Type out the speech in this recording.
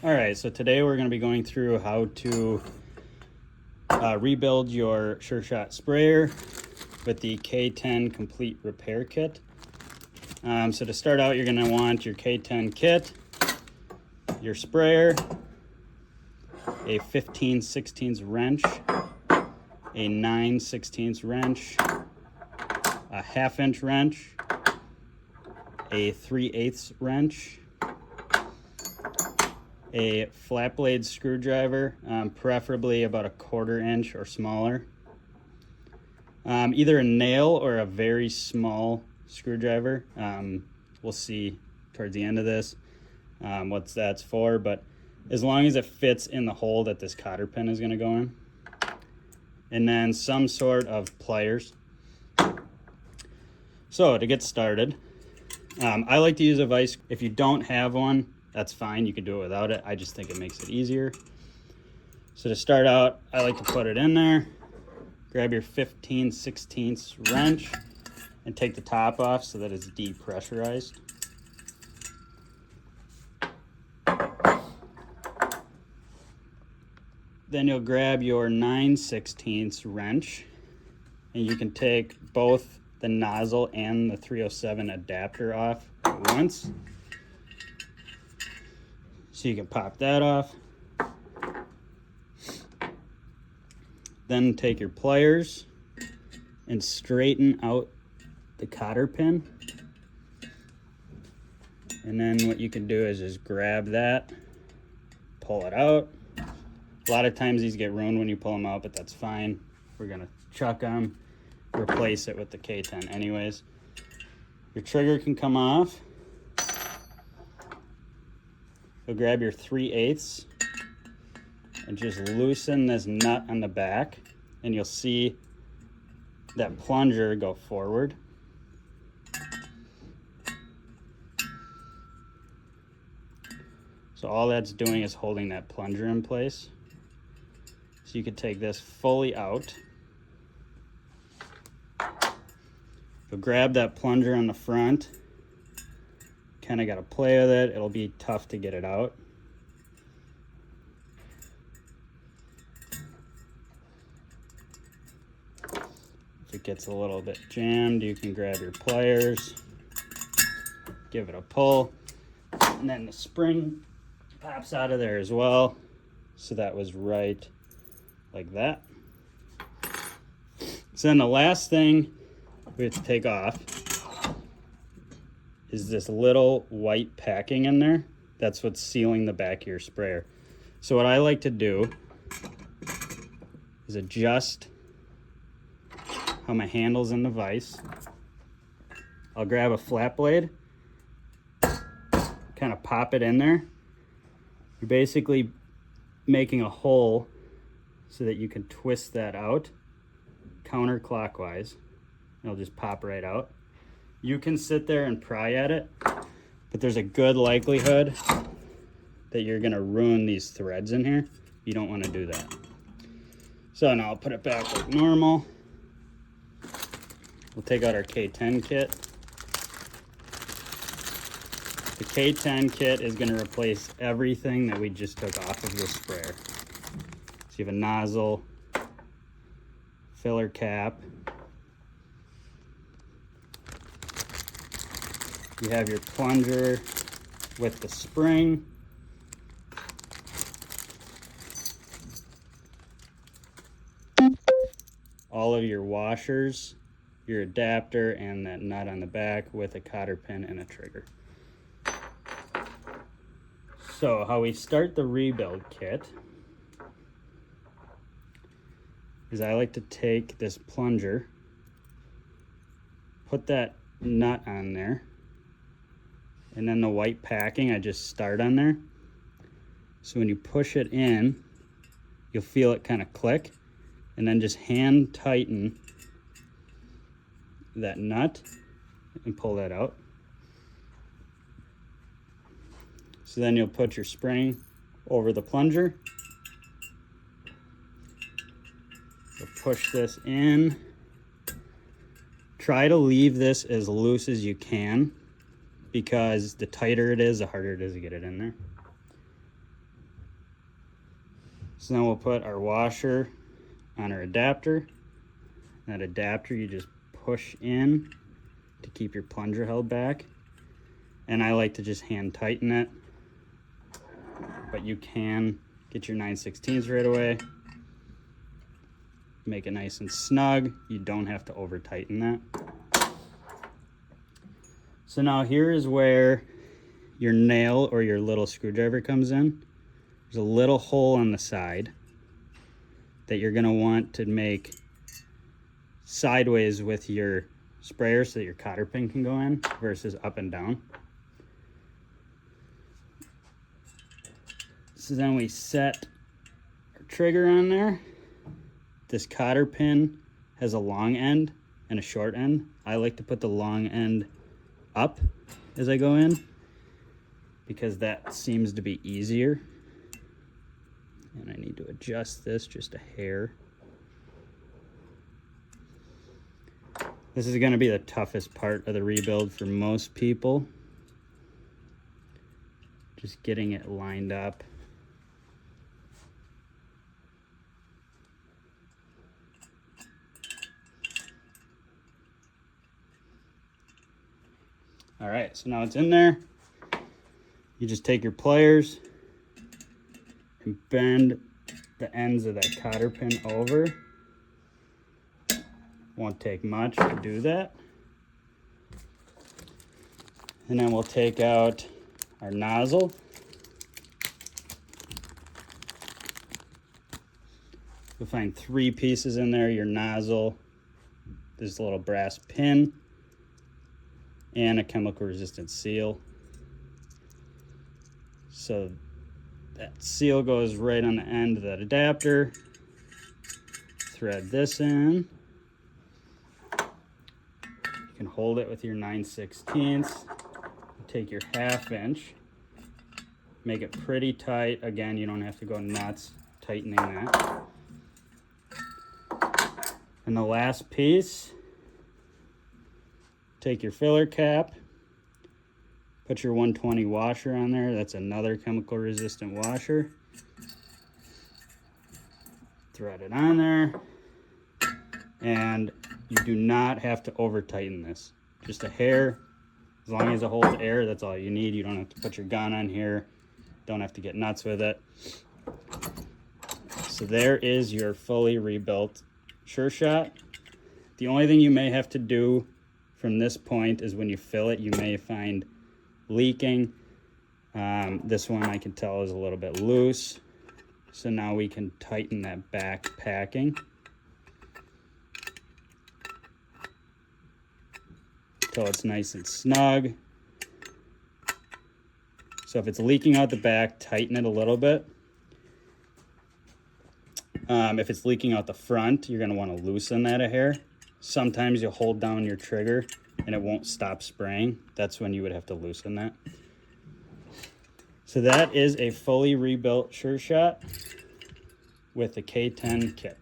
All right, so today we're going to be going through how to rebuild your Sure Shot sprayer with the K10 Complete Repair Kit. So to start out, you're going to want your K10 kit, your sprayer, a 15/16 wrench, a 9/16 wrench, a 1/2 inch wrench, a 3/8 wrench, a flat blade screwdriver, preferably about a 1/4 inch or smaller. Either a nail or a very small screwdriver. We'll see towards the end of this what that's for, but as long as it fits in the hole that this cotter pin is going to go in. And then some sort of pliers. So to get started, I like to use a vise. If you don't have one, that's fine, you can do it without it. I just think it makes it easier. So to start out, I like to put it in there, grab your 15/16 wrench, and take the top off so that it's depressurized. Then you'll grab your 9/16 wrench, and you can take both the nozzle and the 307 adapter off at once. So you can pop that off. Then take your pliers and straighten out the cotter pin. And then what you can do is just grab that, pull it out. A lot of times these get ruined when you pull them out, but that's fine. We're gonna chuck them, replace it with the K10 anyways. Your trigger can come off. You'll grab your 3/8 and just loosen this nut on the back, and you'll see that plunger go forward. So all that's doing is holding that plunger in place. So you could take this fully out. You'll grab that plunger on the front. Kind of got to play with it. It'll be tough to get it out. If it gets a little bit jammed, you can grab your pliers, give it a pull, and then the spring pops out of there as well. So that was right like that. So then the last thing we have to take off is this little white packing in there. That's what's sealing the back of your sprayer. So what I like to do is adjust how my handle's in the vise. I'll grab a flat blade, kind of pop it in there. You're basically making a hole so that you can twist that out counterclockwise. It'll just pop right out. You can sit there and pry at it, but there's a good likelihood that you're gonna ruin these threads in here. You don't wanna do that. So now I'll put it back like normal. We'll take out our K10 kit. The K10 kit is gonna replace everything that we just took off of the sprayer. So you have a nozzle, filler cap, you have your plunger with the spring. All of your washers, your adapter, and that nut on the back with a cotter pin and a trigger. So how we start the rebuild kit is I like to take this plunger, put that nut on there, and then the white packing I just start on there. So when you push it in, you'll feel it kind of click, and then just hand tighten that nut and pull that out. So then you'll put your spring over the plunger. You'll push this in. Try to leave this as loose as you can, because the tighter it is, the harder it is to get it in there. So then we'll put our washer on our adapter. That adapter you just push in to keep your plunger held back. And I like to just hand tighten it, but you can get your 9/16 right away. Make it nice and snug. You don't have to over tighten that. So now here is where your nail or your little screwdriver comes in. There's a little hole on the side that you're gonna want to make sideways with your sprayer so that your cotter pin can go in versus up and down. So then we set our trigger on there. This cotter pin has a long end and a short end. I like to put the long end up as I go in because that seems to be easier. And I need to adjust this just a hair. This is going to be the toughest part of the rebuild for most people. Just getting it lined up. All right, so now it's in there. You just take your pliers and bend the ends of that cotter pin over. Won't take much to do that. And then we'll take out our nozzle. You'll find 3 pieces in there, your nozzle, this little brass pin, and a chemical resistant seal. So that seal goes right on the end of that adapter. Thread this in. You can hold it with your 9/16. Take your 1/2 inch. Make it pretty tight. Again, you don't have to go nuts tightening that. And the last piece, take your filler cap, put your 120 washer on there. That's another chemical resistant washer. Thread it on there. And you do not have to over tighten this. Just a hair. As long as it holds air, that's all you need. You don't have to put your gun on here. Don't have to get nuts with it. So there is your fully rebuilt Sure Shot. The only thing you may have to do from this point is when you fill it, you may find leaking. This one I can tell is a little bit loose. So now we can tighten that back packing. Till it's nice and snug. So if it's leaking out the back, tighten it a little bit. If it's leaking out the front, you're going to want to loosen that a hair. Sometimes you'll hold down your trigger and it won't stop spraying. That's when you would have to loosen that. So that is a fully rebuilt Sure Shot with the K10 kit.